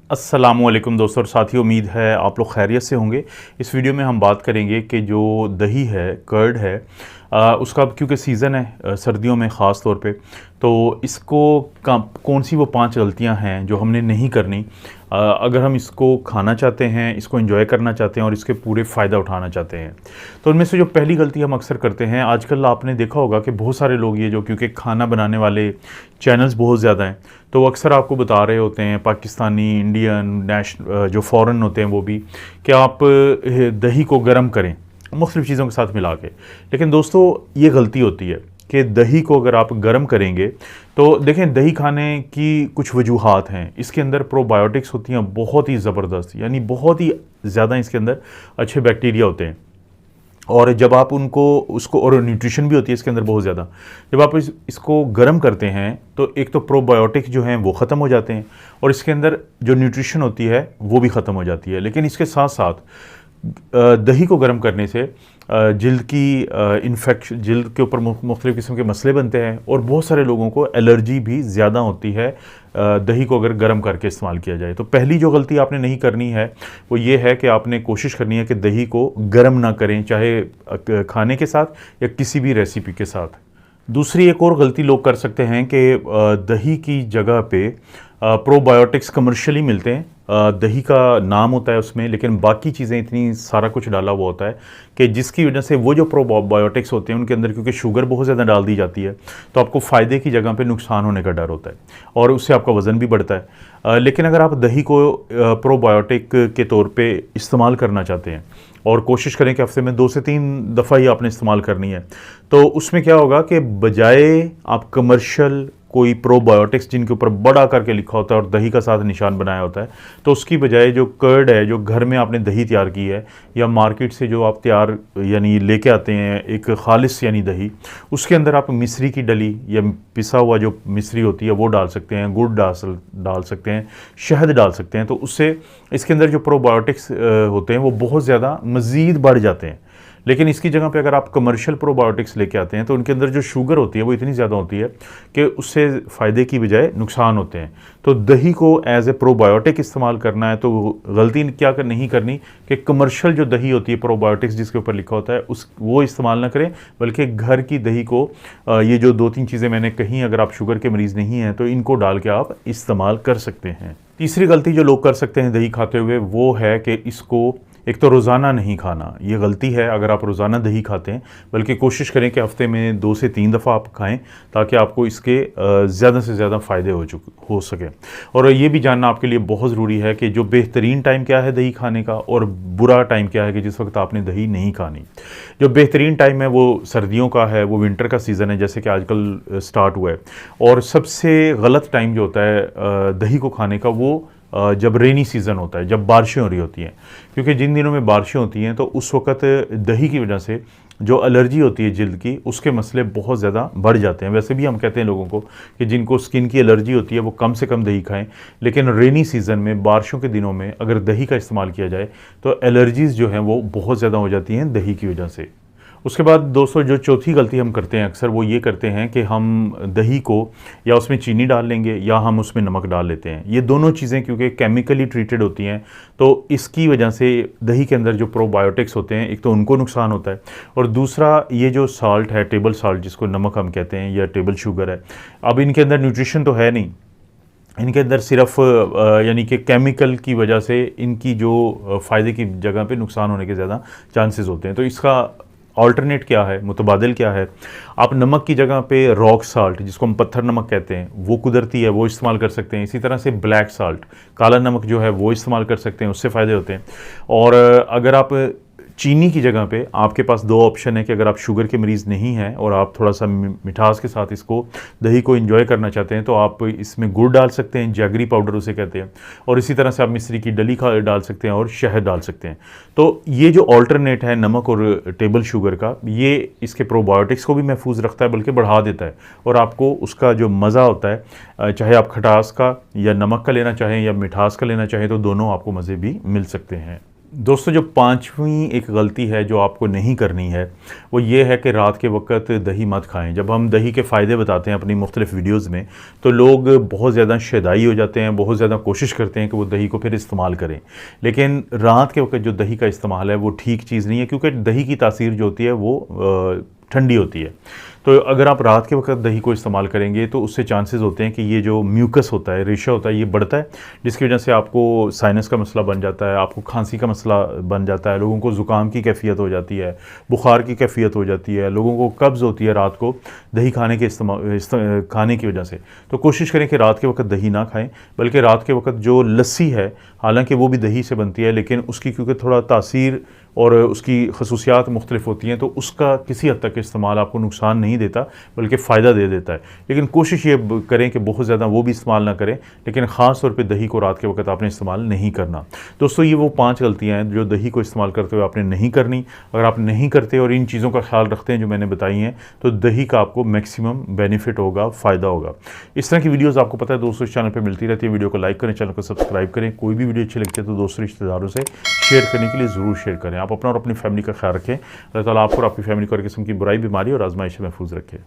अस्सलामुअलैकुम दोस्तों और साथियों, उम्मीद है आप लोग खैरियत से होंगे। इस वीडियो में हम बात करेंगे कि जो दही है, कर्ड है, उसका अब क्योंकि सीज़न है सर्दियों में ख़ास तौर पे, तो इसको कौन सी वो 5 गलतियां हैं जो हमने नहीं करनी अगर हम इसको खाना चाहते हैं, इसको एंजॉय करना चाहते हैं और इसके पूरे फ़ायदा उठाना चाहते हैं। तो उनमें से जो पहली गलती हम अक्सर करते हैं, आजकल आपने देखा होगा कि बहुत सारे लोग ये जो क्योंकि खाना बनाने वाले चैनल्स बहुत ज़्यादा हैं, तो वो अक्सर आपको बता रहे होते हैं, पाकिस्तानी, इंडियन, जो फ़ॉरेन होते हैं वो भी, कि आप दही को गर्म करें मुख्तलिफ़ चीज़ों के साथ मिला के। लेकिन दोस्तों, ये गलती होती है कि दही को अगर आप गर्म करेंगे, तो देखें, दही खाने की कुछ वजूहात हैं। इसके अंदर प्रोबायोटिक्स होती हैं बहुत ही ज़बरदस्त, यानी बहुत ही ज़्यादा इसके अंदर अच्छे बैक्टीरिया होते हैं। और जब आप उसको और न्यूट्रिशन भी होती है इसके अंदर बहुत ज़्यादा। जब आप इसको गर्म करते हैं तो एक तो प्रोबायोटिक जो हैं वो ख़त्म हो जाते हैं और इसके अंदर जो न्यूट्रिशन होती है वो भी ख़त्म हो जाती है। लेकिन इसके साथ साथ दही को गर्म करने से जिल्द के ऊपर मुख्तलिफ़ किस्म के मसले बनते हैं और बहुत सारे लोगों को एलर्जी भी ज़्यादा होती है दही को अगर गर्म करके इस्तेमाल किया जाए। तो पहली जो गलती आपने नहीं करनी है वो ये है कि आपने कोशिश करनी है कि दही को गर्म ना करें, चाहे खाने के साथ या किसी भी रेसिपी के साथ। दूसरी एक और गलती लोग कर सकते हैं कि दही की जगह पे प्रोबायोटिक्स कमर्शियली मिलते हैं। दही का नाम होता है उसमें, लेकिन बाकी चीज़ें इतनी सारा कुछ डाला हुआ होता है कि जिसकी वजह से वो जो प्रोबायोटिक्स होते हैं उनके अंदर क्योंकि शुगर बहुत ज़्यादा डाल दी जाती है, तो आपको फ़ायदे की जगह पे नुकसान होने का डर होता है और उससे आपका वज़न भी बढ़ता है। लेकिन अगर आप दही को प्रोबायोटिक के तौर पे इस्तेमाल करना चाहते हैं और कोशिश करें कि हफ्ते में 2 से 3 दफ़ा ही आपने इस्तेमाल करनी है, तो उसमें क्या होगा कि बजाय आप कमर्शियल कोई प्रोबायोटिक्स जिनके ऊपर बड़ा करके लिखा होता है और दही का साथ निशान बनाया होता है, तो उसकी बजाय जो कर्ड है, जो घर में आपने दही तैयार की है या मार्केट से जो आप तैयार यानी लेके आते हैं एक खालिस यानी दही, उसके अंदर आप मिश्री की डली या पिसा हुआ जो मिश्री होती है वो डाल सकते हैं, गुड़ डाल सकते हैं, शहद डाल सकते हैं। तो उससे इसके अंदर जो प्रोबायोटिक्स होते हैं वो बहुत ज़्यादा मज़ीद बढ़ जाते हैं। लेकिन इसकी जगह पे अगर आप कमर्शियल प्रोबायोटिक्स लेके आते हैं तो उनके अंदर जो शुगर होती है वो इतनी ज़्यादा होती है कि उससे फ़ायदे की बजाय नुकसान होते हैं। तो दही को एज ए प्रोबायोटिक इस्तेमाल करना है तो गलती क्या नहीं करनी कि कमर्शियल जो दही होती है प्रोबायोटिक्स जिसके ऊपर लिखा होता है वो इस्तेमाल ना करें, बल्कि घर की दही को ये जो 2-3 चीज़ें मैंने कहीं, अगर आप शुगर के मरीज़ नहीं हैं तो इनको डाल के आप इस्तेमाल कर सकते हैं। तीसरी गलती जो लोग कर सकते हैं दही खाते हुए वो है कि इसको एक तो रोज़ाना नहीं खाना। ये गलती है अगर आप रोज़ाना दही खाते हैं, बल्कि कोशिश करें कि हफ़्ते में 2 से 3 दफ़ा आप खाएं ताकि आपको इसके ज़्यादा से ज़्यादा फ़ायदे हो सकें। और ये भी जानना आपके लिए बहुत ज़रूरी है कि जो बेहतरीन टाइम क्या है दही खाने का और बुरा टाइम क्या है कि जिस वक्त आपने दही नहीं खानी। जो बेहतरीन टाइम है वो सर्दियों का है, वो विंटर का सीज़न है जैसे कि आजकल स्टार्ट हुआ है। और सबसे गलत टाइम जो होता है दही को खाने का वो जब रेनी सीज़न होता है, जब बारिशें हो रही होती हैं, क्योंकि जिन दिनों में बारिशें होती हैं तो उस वक़्त दही की वजह से जो एलर्जी होती है जिल्द की, उसके मसले बहुत ज़्यादा बढ़ जाते हैं। वैसे भी हम कहते हैं लोगों को कि जिनको स्किन की एलर्जी होती है वो कम से कम दही खाएं, लेकिन रेनी सीज़न में, बारिशों के दिनों में अगर दही का इस्तेमाल किया जाए तो एलर्जीज़ जो हैं वो बहुत ज़्यादा हो जाती हैं दही की वजह से। उसके बाद दोस्तों, जो चौथी गलती हम करते हैं अक्सर, वो ये करते हैं कि हम दही को या उसमें चीनी डाल लेंगे या हम उसमें नमक डाल लेते हैं। ये दोनों चीज़ें क्योंकि केमिकली ट्रीटेड होती हैं तो इसकी वजह से दही के अंदर जो प्रोबायोटिक्स होते हैं एक तो उनको नुकसान होता है और दूसरा ये जो साल्ट है, टेबल साल्ट जिसको नमक हम कहते हैं या टेबल शुगर है, अब इनके अंदर न्यूट्रिशन तो है नहीं, इनके अंदर सिर्फ यानी कि केमिकल की वजह से इनकी जो फ़ायदे की जगह पे नुकसान होने के ज़्यादा चांसेस होते हैं। तो इसका ऑल्टरनेट क्या है, मुतबादिल क्या है? आप नमक की जगह पे रॉक साल्ट जिसको हम पत्थर नमक कहते हैं वो कुदरती है, वो इस्तेमाल कर सकते हैं। इसी तरह से ब्लैक साल्ट, काला नमक जो है वो इस्तेमाल कर सकते हैं, उससे फ़ायदे होते हैं। और अगर आप चीनी की जगह पे आपके पास 2 ऑप्शन है कि अगर आप शुगर के मरीज़ नहीं हैं और आप थोड़ा सा मिठास के साथ इसको दही को एंजॉय करना चाहते हैं तो आप इसमें गुड़ डाल सकते हैं, जैगरी पाउडर उसे कहते हैं, और इसी तरह से आप मिश्री की डली डाल सकते हैं और शहद डाल सकते हैं। तो ये जो ऑल्टरनेट है नमक और टेबल शुगर का, ये इसके प्रोबायोटिक्स को भी महफूज रखता है बल्कि बढ़ा देता है और आपको उसका जो मज़ा होता है, चाहे आप खटास का या नमक का लेना चाहें या मिठास का लेना चाहें, तो दोनों आपको मज़े भी मिल सकते हैं। दोस्तों, जो पांचवी एक गलती है जो आपको नहीं करनी है, वो ये है कि रात के वक्त दही मत खाएं। जब हम दही के फ़ायदे बताते हैं अपनी मुख्तलिफ़ वीडियोज़ में, तो लोग बहुत ज़्यादा शैदाई हो जाते हैं, बहुत ज़्यादा कोशिश करते हैं कि वो दही को फिर इस्तेमाल करें। लेकिन रात के वक्त जो दही का इस्तेमाल है वो ठीक चीज़ नहीं है, क्योंकि दही की तासीर जो होती है वो ठंडी होती है। तो अगर आप रात के वक्त दही को इस्तेमाल करेंगे तो उससे चांसेस होते हैं कि ये जो म्यूकस होता है, रेशा होता है, ये बढ़ता है, जिसकी वजह से आपको साइनस का मसला बन जाता है, आपको खांसी का मसला बन जाता है, लोगों को ज़ुकाम की कैफियत हो जाती है, बुखार की कैफियत हो जाती है, लोगों को कब्ज़ होती है रात को दही खाने के खाने की वजह से। तो कोशिश करें कि रात के वक्त दही ना खाएँ, बल्कि रात के वक्त जो लस्सी है, हालांकि वो भी दही से बनती है, लेकिन उसकी क्योंकि थोड़ा तासीर और उसकी खसूसियात मुख्तलिफ होती हैं, तो उसका किसी हद तक इस्तेमाल आपको नुकसान नहीं देता, बल्कि फ़ायदा दे देता है। लेकिन कोशिश ये करें कि बहुत ज़्यादा वो भी इस्तेमाल ना करें, लेकिन ख़ास तौर पे दही को रात के वक्त आपने इस्तेमाल नहीं करना। दोस्तों, ये वो 5 गलतियाँ हैं जो दही को इस्तेमाल करते हुए आपने नहीं करनी। अगर आप नहीं करते और इन चीज़ों का ख्याल रखते हैं जो मैंने बताई हैं, तो दही का आपको मैक्सिमम बेनिफिट होगा, फ़ायदा होगा। इस तरह की वीडियोज़ आपको पता है दोस्तों इस चैनल पर मिलती रहती है। वीडियो को लाइक करें, चैनल को सब्सक्राइब करें। कोई भी वीडियो अच्छी लगती है तो दोस्तों रिश्तेदारों से शेयर करने के लिए ज़रूर शेयर करें। आप अपना और अपनी फैमिली का ख्याल रखें। अल्लाह ताला आपको और आपकी फैमिली को हर किस्म की बुराई, बीमारी और आजमाइश से महफूज रखें।